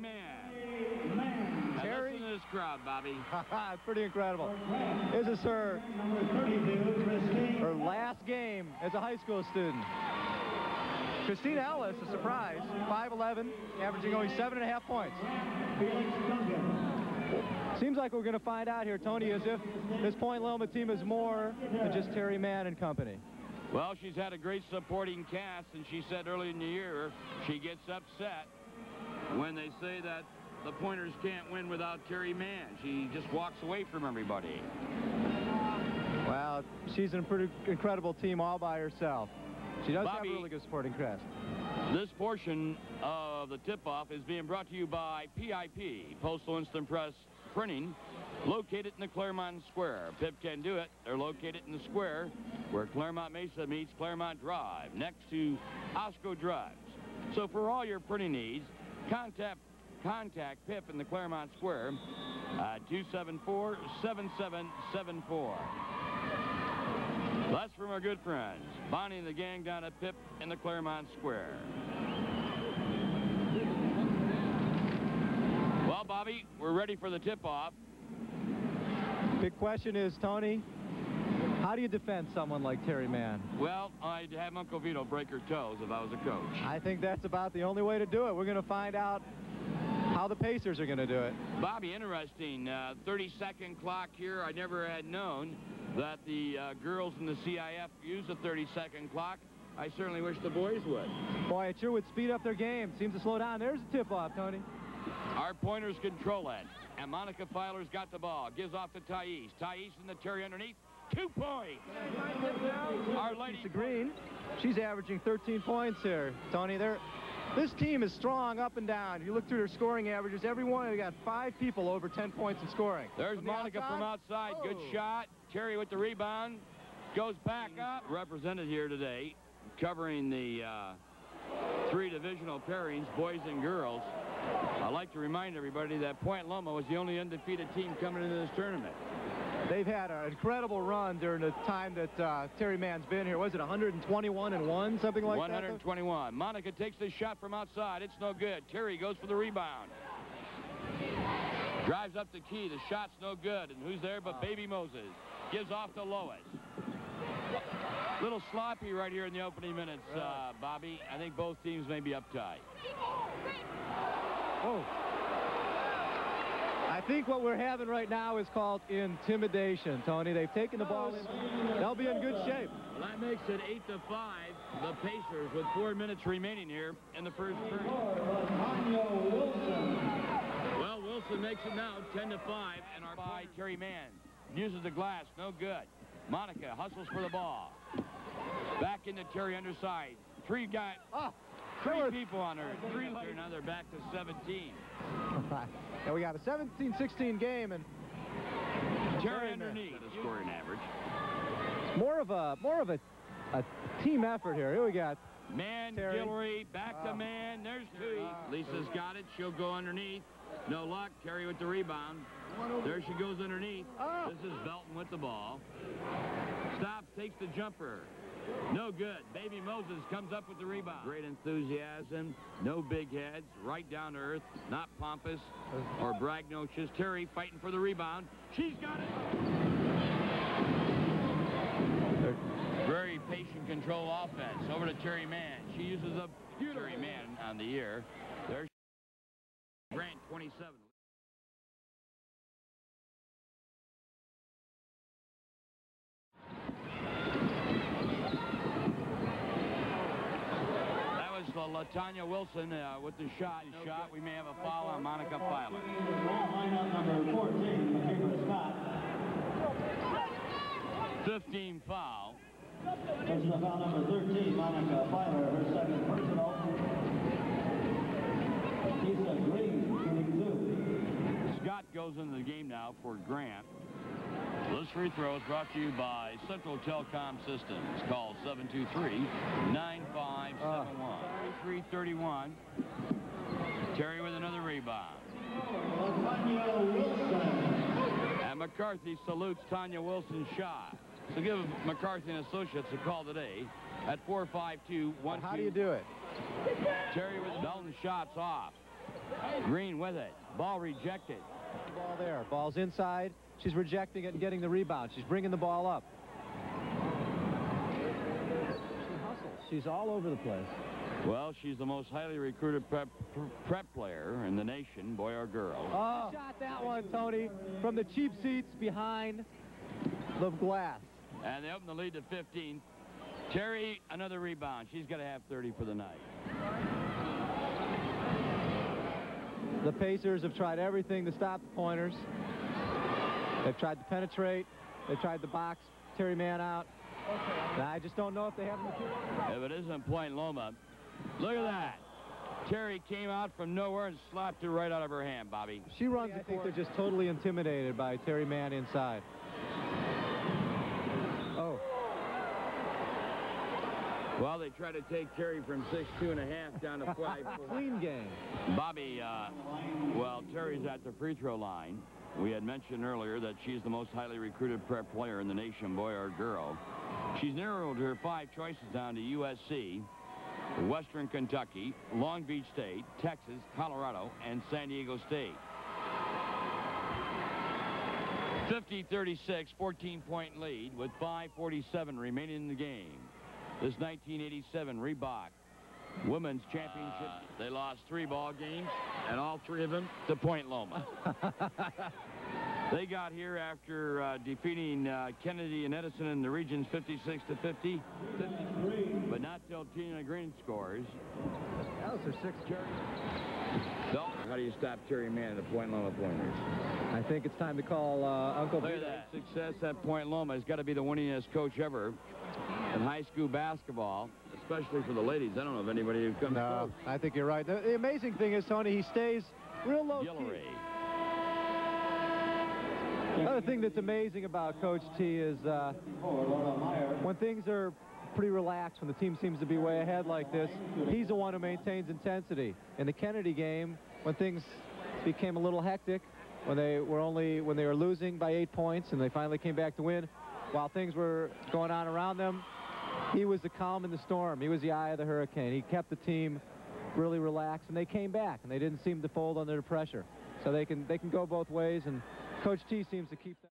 Terry Mann. Terry? Listen to this crowd, Bobby. Pretty incredible. This is her last game as a high school student. Christina Ellis, a surprise, 5'11", averaging only 7.5 points. Seems like we're going to find out here, Tony, as if this Point Loma team is more than just Terry Mann and company. Well, she's had a great supporting cast, and she said early in the year she gets upset when they say that the Pointers can't win without Terry Mann. She just walks away from everybody. Well, she's a pretty incredible team all by herself. She does Bobby, have a really good supporting cast. This portion of the tip-off is being brought to you by PIP, Postal Instant Press Printing, located in the Claremont Square. PIP can do it. They're located in the square where Claremont Mesa meets Claremont Drive, next to Osco Drugs. So for all your printing needs, contact PIP in the Claremont Square at 274-7774. That's from our good friends, Bonnie and the gang down at PIP in the Claremont Square. Well, Bobby, we're ready for the tip-off. Big question is, Tony, how do you defend someone like Terry Mann? Well, I'd have Uncle Vito break her toes if I was a coach. I think that's about the only way to do it. We're going to find out how the Pacers are going to do it. Bobby, interesting. 30-second clock here. I never had known that the girls in the CIF use a 30-second clock. I certainly wish the boys would. Boy, it sure would speed up their game. Seems to slow down. There's a tip-off, Tony. Our Pointers control it. And Monica Filer's got the ball. Gives off to Thais. Thais and the Terry underneath. 2 points. Our lady Green, she's averaging 13 points here. Tony, this team is strong up and down. You look through their scoring averages. Every one, they got 5 people over 10 points in scoring. There's Monica from outside. Good shot. Terry with the rebound. Goes back up. Represented here today, covering the 3 divisional pairings, boys and girls. I'd like to remind everybody that Point Loma was the only undefeated team coming into this tournament. They've had an incredible run during the time that Terry Mann's been here. Was it 121-1, something like 121. Monica takes the shot from outside. It's no good. Terry goes for the rebound. Drives up the key. The shot's no good. And who's there but Baby Moses? Gives off to Lois. Little sloppy right here in the opening minutes, Bobby. I think both teams may be uptight. Oh. I think what we're having right now is called intimidation, Tony. They've taken the ball in. They'll be in good shape. Well, that makes it 8-5. The Pacers with 4 minutes remaining here in the first period. Well, Wilson makes it now 10-5, and our by Terry Mann uses the glass. No good. Monica hustles for the ball. Back into Terry underside. 3 guys. Three people on her. 3 now they're back to 17. Yeah, we got a 17-16 game, and Terry underneath the scoring average. More of a team effort here. Here we got Mann, Terry. Guillory, back to Mann. There's 2. Lisa's got it. She'll go underneath. No luck. Terry with the rebound. There she goes underneath. This is Belton with the ball. Stops, takes the jumper. No good. Baby Moses comes up with the rebound. Great enthusiasm. No big heads. Right down to earth. Not pompous or braggadocious. Terry fighting for the rebound. She's got it. Very patient control offense. Over to Terry Mann. She uses a Terry Mann on the year. There's Grant, 27. LaTanya Wilson with the shot. We may have a foul on Monica Filer. Lineup number 14, Michaela Scott. 15 foul. Personal foul number 13, Monica Filer, her second personal. Lisa Green, shooting 2. Scott goes into the game now for Grant. This free throw is brought to you by Central Telecom Systems. Call 723-9571. 33-31. Terry with another rebound. And McCarthy salutes Tanya Wilson's shot. So give McCarthy and Associates a call today at 452-12. How do you do it? Terry with Belton shots off. Green with it. Ball rejected. Ball there. Ball's inside. She's rejecting it and getting the rebound. She's bringing the ball up. She hustles. She's all over the place. Well, she's the most highly recruited prep player in the nation, boy or girl. Oh, shot that one, Tony, from the cheap seats behind the glass. And they open the lead to 15. Terry, another rebound. She's got to have 30 for the night. The Pacers have tried everything to stop the pointers. They've tried to penetrate. They've tried to box Terry Mann out. I just don't know if they have the material. If it isn't Point Loma, look at that. Terry came out from nowhere and slapped it right out of her hand, Bobby. She runs the court. I think they're just totally intimidated by Terry Mann inside. Oh. Well, they try to take Terry from 6'2.5" down to 5'4". Clean game. Bobby, well, Terry's at the free throw line. We had mentioned earlier that she's the most highly recruited prep player in the nation, boy or girl. She's narrowed her 5 choices down to USC, Western Kentucky, Long Beach State, Texas, Colorado, and San Diego State. 50-36, 14-point lead with 5:47 remaining in the game. This 1987 Reebok Women's Championship. They lost 3 ball games, and all 3 of them to Point Loma. They got here after defeating Kennedy and Edison in the regions 56-50, but not till Tina Green scores. That was her 6th carry. So, how do you stop Terry Mann at the Point Loma pointers? I think it's time to call Uncle Look at that. Success at Point Loma has got to be the winningest coach ever in high school basketball, especially for the ladies. I don't know if anybody who comes close. I think you're right. The amazing thing is, Tony, he stays real low key. Another thing that's amazing about Coach T is when things are pretty relaxed, when the team seems to be way ahead like this, he's the one who maintains intensity. In the Kennedy game, when things became a little hectic, when they were losing by 8 points and they finally came back to win, while things were going on around them, he was the calm in the storm. He was the eye of the hurricane. He kept the team really relaxed, and they came back, and they didn't seem to fold under the pressure. So they can go both ways, and Coach T seems to keep them.